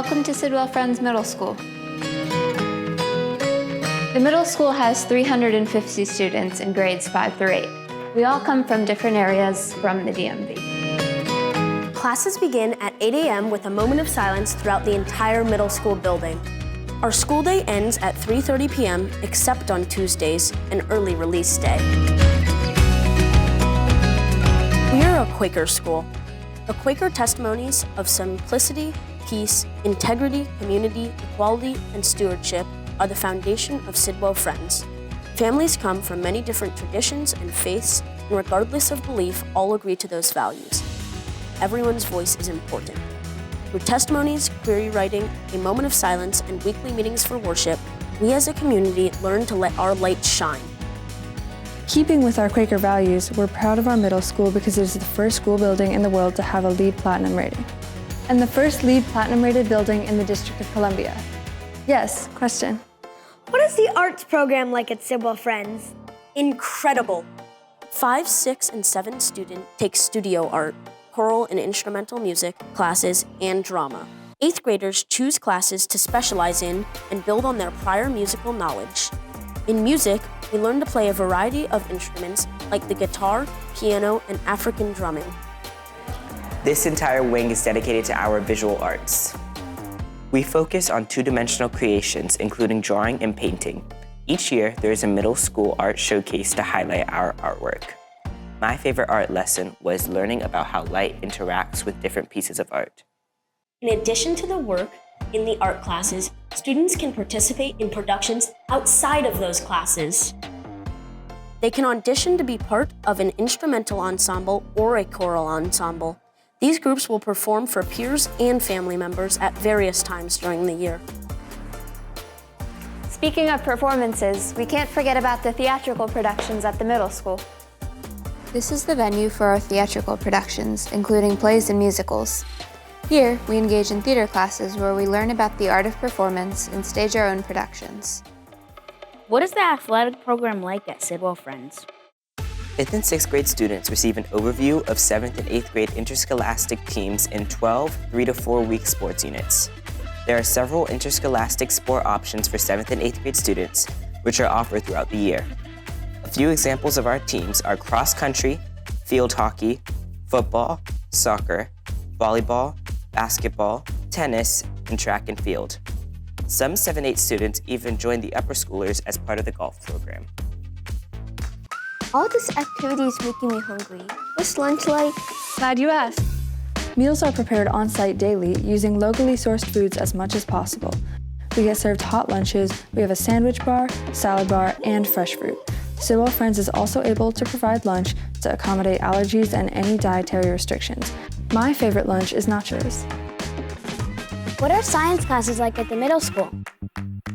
Welcome to Sidwell Friends Middle School. The middle school has 350 students in grades 5 through 8. We all come from different areas from the DMV. Classes begin at 8 a.m. with a moment of silence throughout the entire middle school building. Our school day ends at 3:30 p.m. except on Tuesdays, an early release day. We are a Quaker school. The Quaker testimonies of simplicity, peace, integrity, community, equality, and stewardship are the foundation of Sidwell Friends. Families come from many different traditions and faiths, and regardless of belief, all agree to those values. Everyone's voice is important. Through testimonies, query writing, a moment of silence, and weekly meetings for worship, we as a community learn to let our light shine. Keeping with our Quaker values, we're proud of our middle school because it is the first school building in the world to have a LEED Platinum rating. And the first LEED Platinum rated building in the District of Columbia. Yes, question. What is the arts program like at Sidwell Friends? Incredible! 5, 6, and 7 students take studio art, choral and instrumental music classes, and drama. 8th graders choose classes to specialize in and build on their prior musical knowledge. In music, we learn to play a variety of instruments like the guitar, piano, and African drumming. This entire wing is dedicated to our visual arts. We focus on two-dimensional creations, including drawing and painting. Each year, there is a middle school art showcase to highlight our artwork. My favorite art lesson was learning about how light interacts with different pieces of art. In addition to the work in the art classes, students can participate in productions outside of those classes. They can audition to be part of an instrumental ensemble or a choral ensemble. These groups will perform for peers and family members at various times during the year. Speaking of performances, we can't forget about the theatrical productions at the middle school. This is the venue for our theatrical productions, including plays and musicals. Here, we engage in theater classes where we learn about the art of performance and stage our own productions. What is the athletic program like at Sidwell Friends? 5th and 6th grade students receive an overview of 7th and 8th grade interscholastic teams in 12 3 to 4 week sports units. There are several interscholastic sport options for 7th and 8th grade students, which are offered throughout the year. A few examples of our teams are cross country, field hockey, football, soccer, volleyball, basketball, tennis, and track and field. Some 7-8 students even join the upper schoolers as part of the golf program. All this activity is making me hungry. What's lunch like? Glad you asked. Meals are prepared on-site daily using locally sourced foods as much as possible. We get served hot lunches, we have a sandwich bar, salad bar, and fresh fruit. Sidwell Friends is also able to provide lunch to accommodate allergies and any dietary restrictions. My favorite lunch is nachos. What are science classes like at the middle school?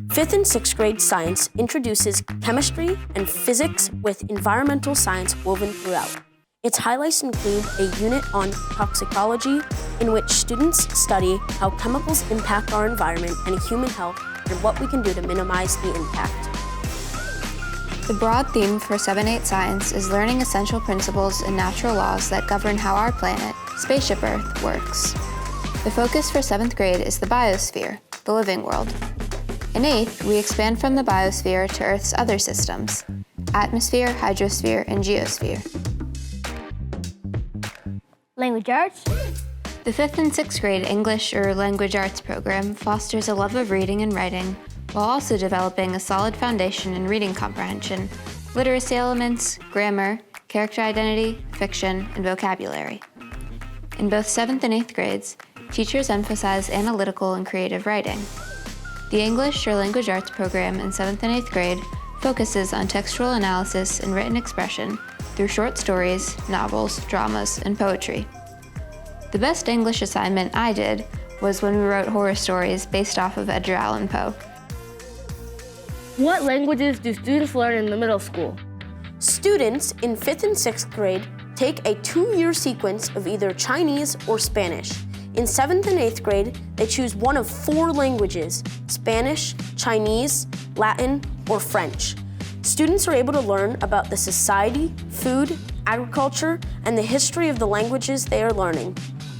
5th and 6th grade science introduces chemistry and physics with environmental science woven throughout. Its highlights include a unit on toxicology in which students study how chemicals impact our environment and human health and what we can do to minimize the impact. The broad theme for 7-8 science is learning essential principles and natural laws that govern how our planet, Spaceship Earth, works. The focus for 7th grade is the biosphere, the living world. In 8th, we expand from the biosphere to Earth's other systems: atmosphere, hydrosphere, and geosphere. Language arts? The 5th and 6th grade English or language arts program fosters a love of reading and writing, while also developing a solid foundation in reading comprehension, literacy elements, grammar, character identity, fiction, and vocabulary. In both 7th and 8th grades, teachers emphasize analytical and creative writing. The English or language arts program in 7th and 8th grade focuses on textual analysis and written expression through short stories, novels, dramas, and poetry. The best English assignment I did was when we wrote horror stories based off of Edgar Allan Poe. What languages do students learn in the middle school? Students in 5th and 6th grade take a 2-year sequence of either Chinese or Spanish. In 7th and 8th grade, they choose one of 4 languages: Spanish, Chinese, Latin, or French. Students are able to learn about the society, food, agriculture, and the history of the languages they are learning.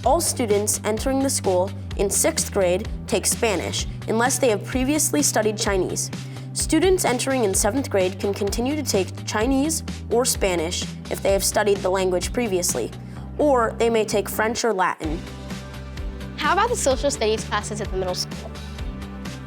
All students entering the school in 6th grade take Spanish unless they have previously studied Chinese. Students entering in 7th grade can continue to take Chinese or Spanish if they have studied the language previously, or they may take French or Latin. How about the social studies classes at the middle school?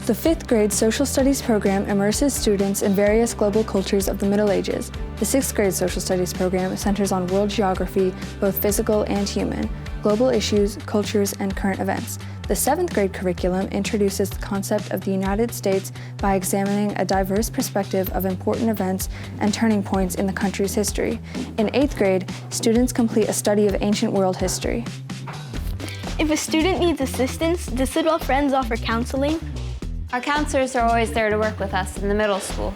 The 5th grade social studies program immerses students in various global cultures of the Middle Ages. The 6th grade social studies program centers on world geography, both physical and human, global issues, cultures, and current events. The 7th grade curriculum introduces the concept of the United States by examining a diverse perspective of important events and turning points in the country's history. In 8th grade, students complete a study of ancient world history. If a student needs assistance, does Sidwell Friends offer counseling? Our counselors are always there to work with us in the middle school.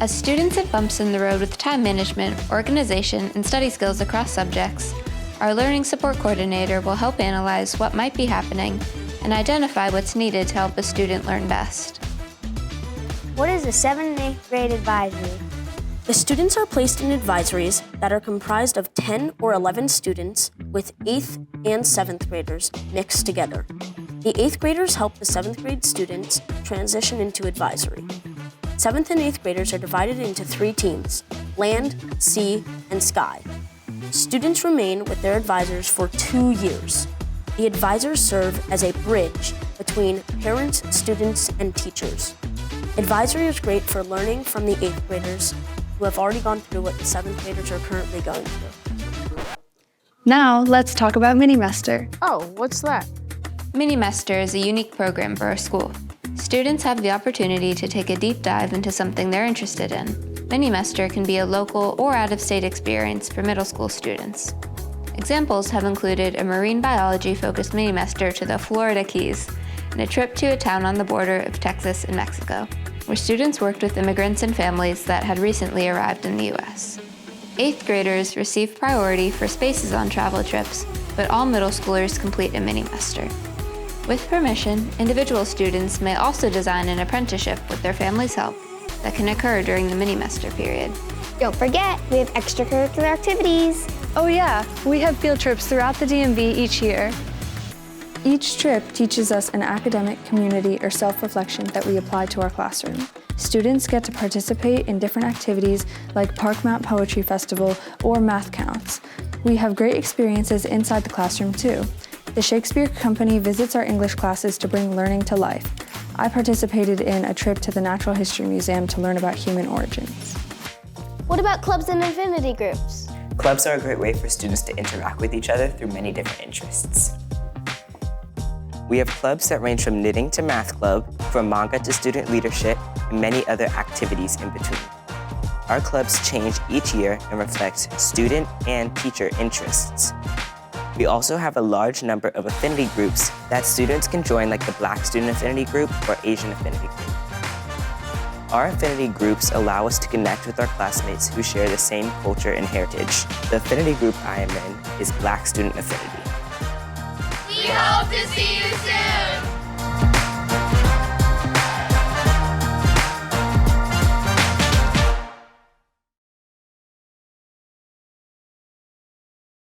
As students hit bumps in the road with time management, organization, and study skills across subjects, our Learning Support Coordinator will help analyze what might be happening and identify what's needed to help a student learn best. What is a 7th and 8th grade advisory? The students are placed in advisories that are comprised of 10 or 11 students with 8th and 7th graders mixed together. The 8th graders help the 7th grade students transition into advisory. 7th and 8th graders are divided into 3 teams: land, sea, and sky. Students remain with their advisors for 2 years. The advisors serve as a bridge between parents, students, and teachers. Advisory is great for learning from the 8th graders who have already gone through what the 7th graders are currently going through. Now, let's talk about Minimester. Oh, what's that? Minimester is a unique program for our school. Students have the opportunity to take a deep dive into something they're interested in. Minimester can be a local or out-of-state experience for middle school students. Examples have included a marine biology-focused Minimester to the Florida Keys and a trip to a town on the border of Texas and Mexico, where students worked with immigrants and families that had recently arrived in the U.S. 8th graders receive priority for spaces on travel trips, but all middle schoolers complete a Minimester. With permission, individual students may also design an apprenticeship with their family's help that can occur during the Minimester period. Don't forget, we have extracurricular activities. Oh yeah, we have field trips throughout the DMV each year. Each trip teaches us an academic, community, or self-reflection that we apply to our classroom. Students get to participate in different activities like Park Mount Poetry Festival or Math Counts. We have great experiences inside the classroom too. The Shakespeare Company visits our English classes to bring learning to life. I participated in a trip to the Natural History Museum to learn about human origins. What about clubs and affinity groups? Clubs are a great way for students to interact with each other through many different interests. We have clubs that range from knitting to math club, from manga to student leadership, and many other activities in between. Our clubs change each year and reflect student and teacher interests. We also have a large number of affinity groups that students can join, like the Black Student Affinity Group or Asian Affinity Group. Our affinity groups allow us to connect with our classmates who share the same culture and heritage. The affinity group I am in is Black Student Affinity. We hope to see you